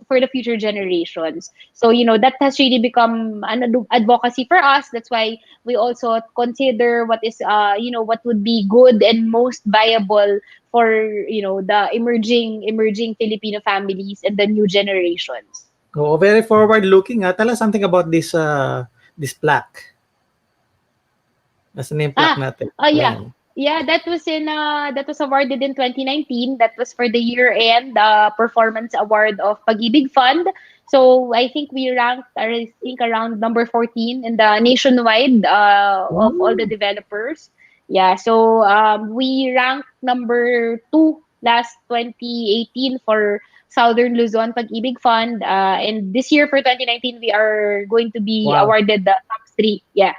for the future generations. So that has really become an advocacy for us. That's why we also consider what is what would be good and most viable for the emerging Filipino families and the new generations. Oh, very forward looking. Tell us something about this plaque. Nasa na yung plaque natin? Yeah. Yeah, that was awarded in 2019. That was for the year-end performance award of Pag-ibig Fund. So I think we ranked, around number 14 in the nationwide of all the developers. Yeah, so we ranked number 2 last 2018 for Southern Luzon Pag-ibig Fund. And this year for 2019, we are going to be awarded the top 3. Yeah.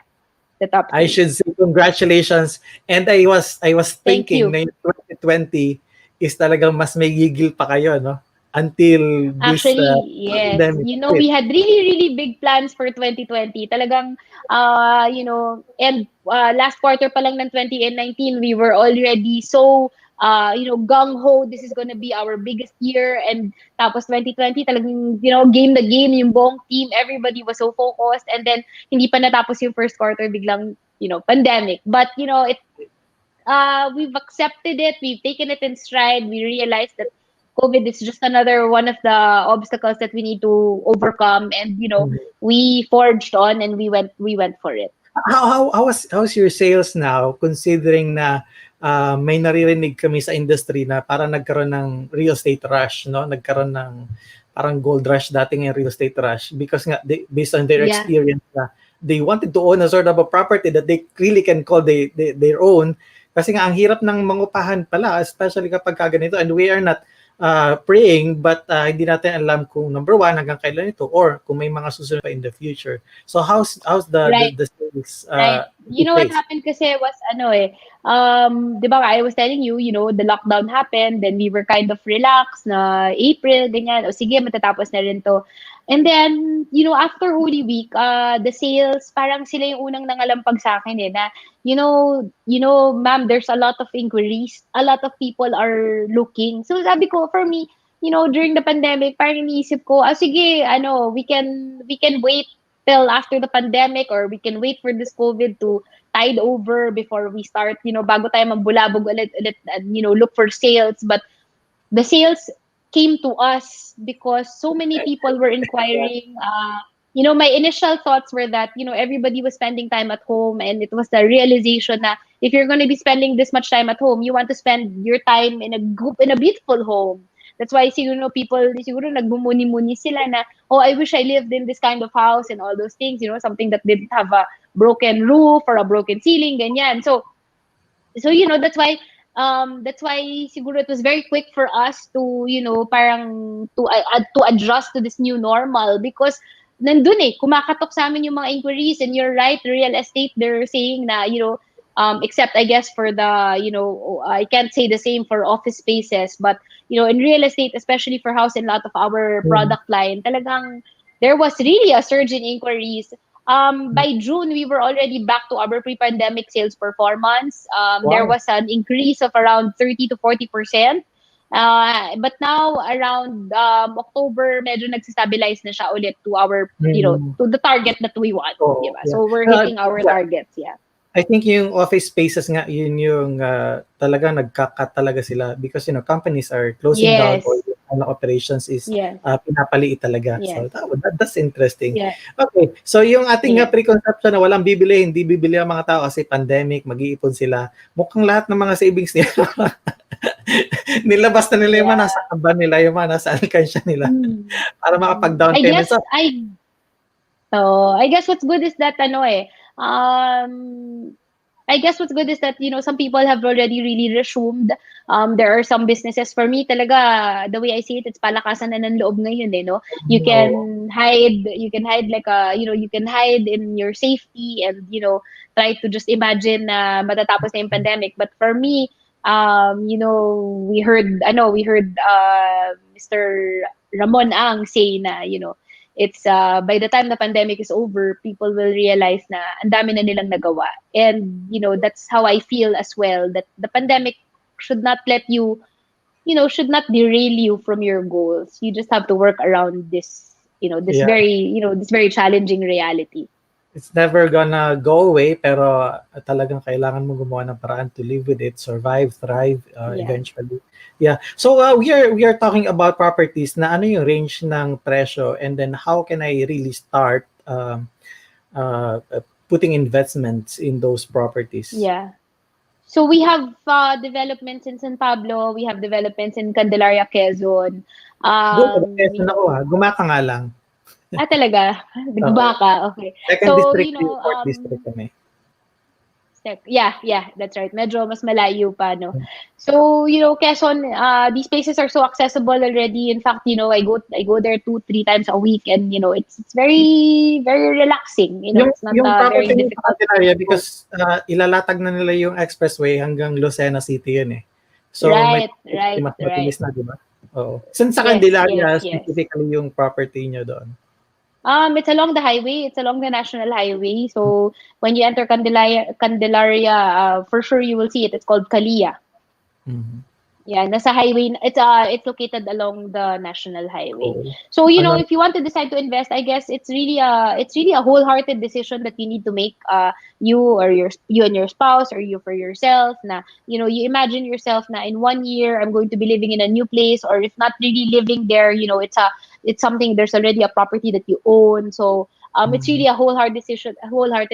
The top 3. I should say congratulations. And I was thinking na yung 2020 is talagang mas may gigil pa kayo, no? Until this actually, yes. pandemic. We had really, really big plans for 2020. Talagang, and last quarter pa lang ng 2019, we were already so gung-ho, this is gonna be our biggest year. And tapos 2020, talagang, game the game, yung buong team, everybody was so focused. And then, hindi pa natapos yung first quarter, biglang, pandemic. But, we've accepted it, we've taken it in stride, we realized that COVID is just another one of the obstacles that we need to overcome. And, we forged on and we went for it. How's your sales now, considering na may naririnig kami sa industry na parang nagkaroon ng real estate rush, no? Nagkaroon ng parang gold rush dating yung real estate rush because nga based on their experience na they wanted to own a sort of a property that they really can call their own. Kasi nga ang hirap ng mangupahan pala, especially kapag ganito, and we are not praying, but hindi natin alam kung number 1 hanggang kailan ito or kung may mga susunod pa in the future. So how's the sales? Right. What happened kasi was di ba I was telling you, the lockdown happened, then we were kind of relaxed na April, ganyan, o sige, matatapos na rin to. And then, after Holy Week, the sales, parang sila yung unang nangalampag sa akin na, ma'am, there's a lot of inquiries. A lot of people are looking. So sabi ko, for me, during the pandemic, parang iniisip ko, sige, we can wait till after the pandemic or we can wait for this COVID to tide over before we start, bago tayo mambulabog ulit, look for sales. But the sales came to us because so many people were inquiring. My initial thoughts were that, everybody was spending time at home, and it was the realization that if you're going to be spending this much time at home, you want to spend your time in a beautiful home. That's why people nagbumuni-muni sila na, I wish I lived in this kind of house and all those things, something that didn't have a broken roof or a broken ceiling, ganyan. So that's why siguro it was very quick for us to parang to adjust to this new normal, because nandun kumakatok sa amin yung mga inquiries. And you're right, real estate, they're saying na except I guess for the I can't say the same for office spaces, but in real estate, especially for house and lot of our product line, talagang there was really a surge in inquiries. By June, we were already back to our pre-pandemic sales performance. There was an increase of around 30 to 40%. But now around October, medyo nagsistabilize na siya ulit to our, to the target that we want. Diba? So we're hitting our targets. Yeah. I think yung office spaces nga, yun yung talaga nagkakat talaga sila because companies are closing down or operations is pinapaliit talaga. Yes. So that's interesting. Yeah. Okay, so yung ating preconception na walang bibili, hindi bibili ang mga tao kasi pandemic, mag-iipon sila. Mukhang lahat ng mga savings nila nilabas na nila yung mga nasa kaban nila, yung mga nasa alkansya nila para makapag-down payment. I guess what's good is that I guess what's good is that some people have already really resumed. There are some businesses, for me talaga, the way I see it, it's palakasan na ng loob ngayon no. You can hide like you can hide in your safety and try to just imagine na matatapos na yung pandemic. But for me, we heard Mr. Ramon Ang say na it's by the time the pandemic is over, people will realize na ang dami na nilang nagawa. And that's how I feel as well, that the pandemic should not let you should not derail you from your goals. You just have to work around this, this Yeah. this very challenging reality. It's never gonna go away, pero talagang kailangan mo gumawa ng paraan to live with it, survive, thrive, eventually. Yeah. So we are talking about properties na ano yung range ng presyo, and then how can I really start putting investments in those properties? Yeah. So we have developments in San Pablo, we have developments in Candelaria, Quezon. Quezon ako gumaka nga lang. Talaga? Baka, okay. Second So, district, fourth district kami. Yeah, that's right. Medyo mas malayo pa, no? So, Quezon, these places are so accessible already. In fact, I go there 2-3 times a week, and it's very, very relaxing. It's not very difficult. Area because ilalatag na nila yung expressway hanggang Lucena City yun eh. So, right. Mas mabilis na, di ba? Oo. Saan sa Candelaria specifically yung property nyo doon? It's along the highway. It's along the national highway. So when you enter Candelaria, for sure you will see it. It's called Kalia. Mm-hmm. Yeah, nasa highway. It's located along the national highway. So if you want to decide to invest, I guess it's really a wholehearted decision that you need to make. You and your spouse, or you for yourself. Na you imagine yourself na in 1 year I'm going to be living in a new place, or if not really living there, it's something. There's already a property that you own. So it's really a wholehearted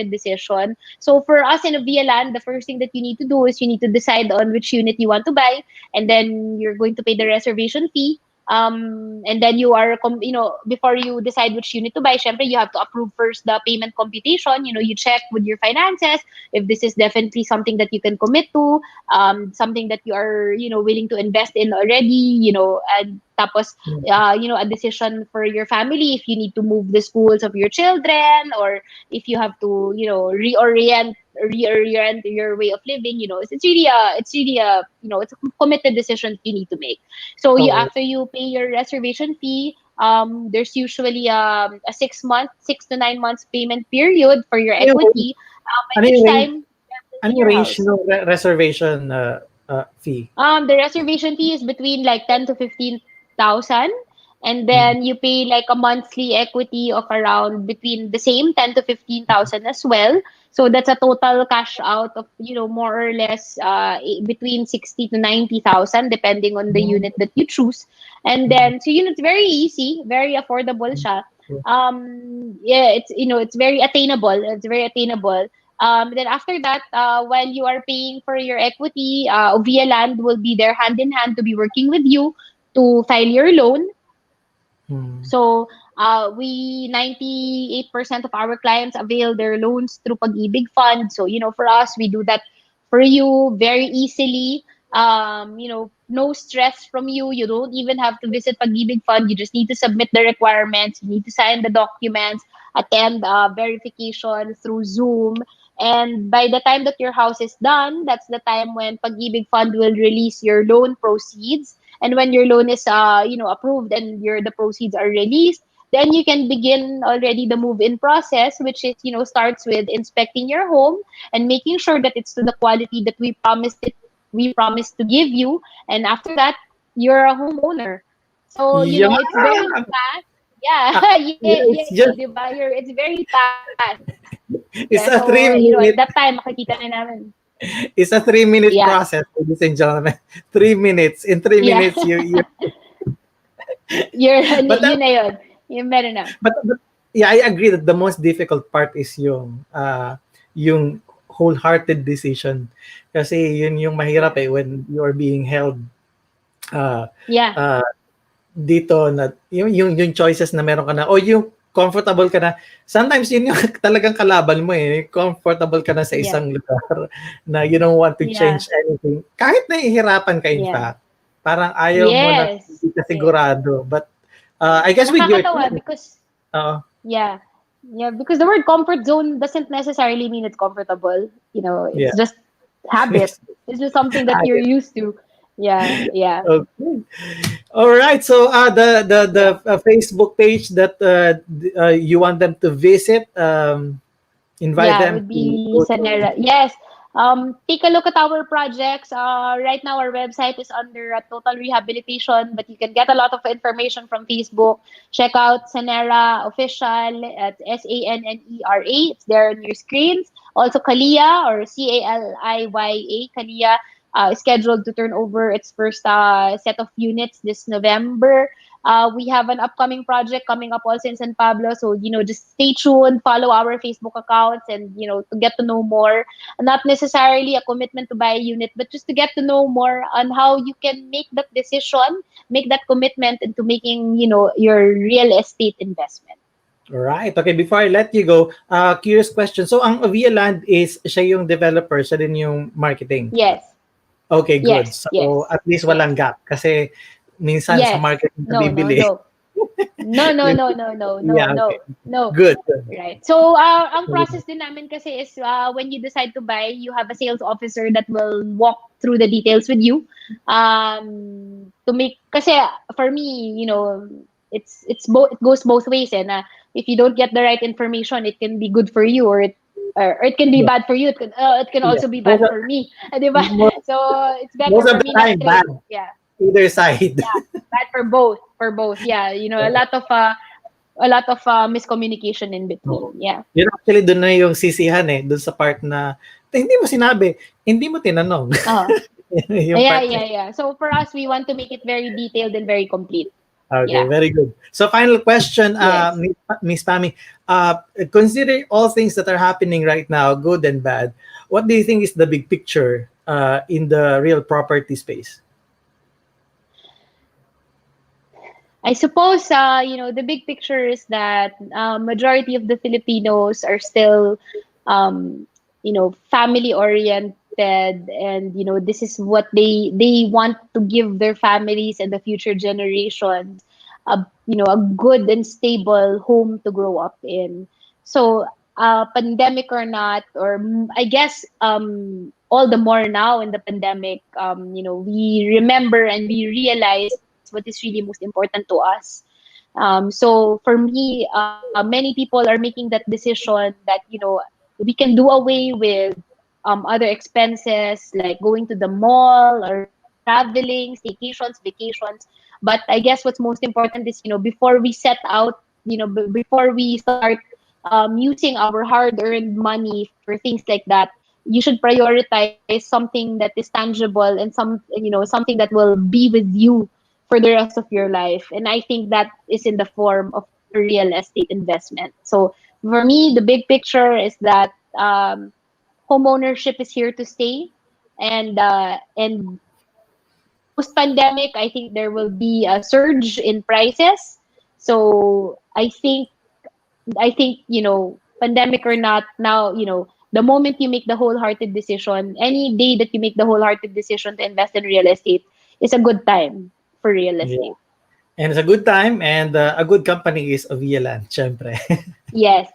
decision. So for us in Ovialand, the first thing that you need to do is you need to decide on which unit you want to buy, and then you're going to pay the reservation fee. And then before you decide which unit to buy, syempre you have to approve first the payment computation. You check with your finances if this is definitely something that you can commit to, something that you are willing to invest in already. And tapos a decision for your family if you need to move the schools of your children, or if you have to reorient your way of living. It's really a it's a committed decision that you need to make. So after you pay your reservation fee, there's usually a 6 to 9 months payment period for your equity. And each time Ano yung range ng reservation fee? The reservation fee is between like 10 to 15,000, and then you pay like a monthly equity of around between the same 10 to 15,000 as well. So that's a total cash out of more or less between 60 to 90,000 depending on the unit that you choose. And then it's very easy, very affordable siya. It's very attainable. Then after that, while you are paying for your equity, Ovialand will be there hand in hand to be working with you to file your loan. So 98% of our clients avail their loans through Pag-ibig Fund. So for us, we do that for you very easily. No stress from you. You don't even have to visit Pag-ibig Fund. You just need to submit the requirements. You need to sign the documents, attend verification through Zoom. And by the time that your house is done, that's the time when Pag-ibig Fund will release your loan proceeds. And when your loan is approved and the proceeds are released, then you can begin already the move-in process, which is starts with inspecting your home and making sure that it's to the quality that we promised to give you. And after that, you're a homeowner. So it's very fast. It's very fast. It's a 3-minute. At that time, makikita na namin. It's a 3-minute process, ladies and gentlemen. 3 minutes. In 3 minutes, you're yun na yun. Yung meron na. But I agree that the most difficult part is yung wholehearted decision. Kasi yun yung mahirap when you are being held dito na yung choices na meron ka na, o yung comfortable ka na. Sometimes yun yung talagang kalaban mo comfortable ka na sa isang lugar na you don't want to change anything. Kahit nahihirapan ka in fact. Parang ayaw mo na hindi ka sigurado. But I guess with your because because the word comfort zone doesn't necessarily mean it's comfortable. It's just habit. It's just something that you're used to. Yeah. Okay. All right. So the Facebook page that you want them to visit, invite them. Would be Sanera. Yes. take a look at our projects. Right now, our website is under Total Rehabilitation, but you can get a lot of information from Facebook. Check out Sanera Official at SANNERA. It's there on your screens. Also, Kalia or CALIYA. Kalia is scheduled to turn over its first set of units this November. We have an upcoming project coming up also in San Pablo. So, just stay tuned, follow our Facebook accounts and, to get to know more. Not necessarily a commitment to buy a unit, but just to get to know more on how you can make that decision, make that commitment into making, your real estate investment. Right. Okay, before I let you go, curious question. So, ang Ovialand is siya yung developer, siya din yung marketing? Yes. Okay, good. Yes, So, yes, at least walang gap. Kasi, minsan sa marketing na bibili. No. Yeah, okay. No. Good. Right. So, ang process din namin kasi is when you decide to buy, you have a sales officer that will walk through the details with you. To make, kasi for me, it's both, it goes both ways. And if you don't get the right information, it can be good for you or it can be bad for you. It can also be bad for me. Diba? So, it's better most for of the me time, to, bad. yeah. Either side. Yeah, bad for both. Yeah, a lot of miscommunication in between. Yeah. Yun actually doon na yung sisihan doon sa part na hindi mo sinabi, hindi mo tinanong. Yeah. So for us, we want to make it very detailed and very complete. Okay, Yeah. very good. So final question, Yes. Miss Pami, consider all things that are happening right now, good and bad. What do you think is the big picture in the real property space? I suppose, the big picture is that majority of the Filipinos are still, family-oriented, and this is what they want to give their families and the future generations, a good and stable home to grow up in. So, pandemic or not, or I guess all the more now in the pandemic, we remember and we realize what is really most important to us. So for me, many people are making that decision that we can do away with other expenses like going to the mall or traveling, staycations, vacations. But I guess what's most important is before we set out, before we start using our hard-earned money for things like that, you should prioritize something that is tangible and something that will be with you for the rest of your life. And I think that is in the form of real estate investment. So for me, the big picture is that home ownership is here to stay, and post pandemic, I think there will be a surge in prices. So I think pandemic or not, now the moment you make the wholehearted decision, any day that you make the wholehearted decision to invest in real estate is a good time for real estate. Yeah. And it's a good time, and a good company is Ovialand, syempre. Yes.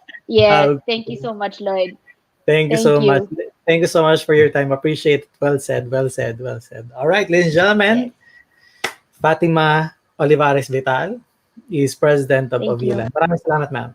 Thank you so much, Lloyd. Thank you so much. Thank you so much for your time. Appreciate it. Well said. All right, ladies and gentlemen, Fatima Olivares-Vital is president of Ovialand. Maraming salamat, ma'am.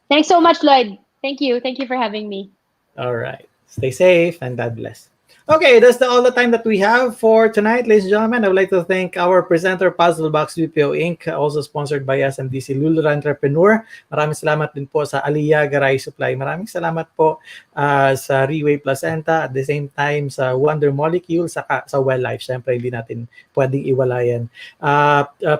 Thanks so much, Lloyd. Thank you for having me. All right. Stay safe and God bless. Okay, that's all the time that we have for tonight, ladies and gentlemen. I would like to thank our presenter, Puzzle Box BPO Inc., also sponsored by SMDC Lulura Entrepreneur. Maraming salamat din po sa Aliyah Garay Supply. Maraming salamat po sa Reway Placenta, at the same time sa Wonder Molecule, sa Well Life. Siyempre, hindi natin pwedeng iwalayan.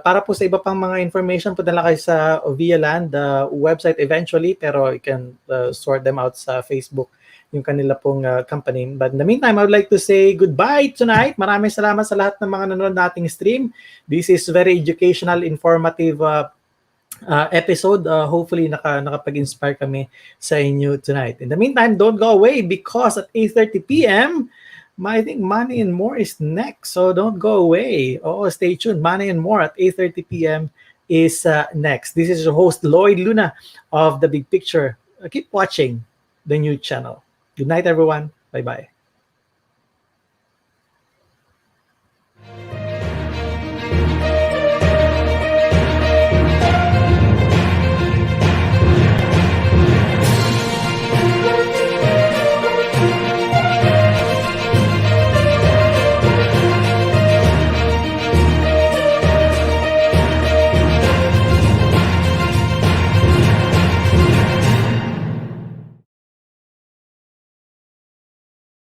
Para po sa iba pang mga information, punta lang kayo sa Ovialand website eventually, pero you can sort them out sa Facebook, yung kanila pong company. But in the meantime, I would like to say goodbye tonight. Maraming salamat sa lahat ng mga nanonood nating stream. This is very educational, informative episode. Hopefully, nakapag-inspire kami sa inyo tonight. In the meantime, don't go away because at 8:30 p.m., I think Money and More is next. So don't go away. Stay tuned. Money and More at 8:30 p.m. is next. This is your host, Lloyd Luna of The Big Picture. Keep watching the new channel. Good night, everyone. Bye-bye.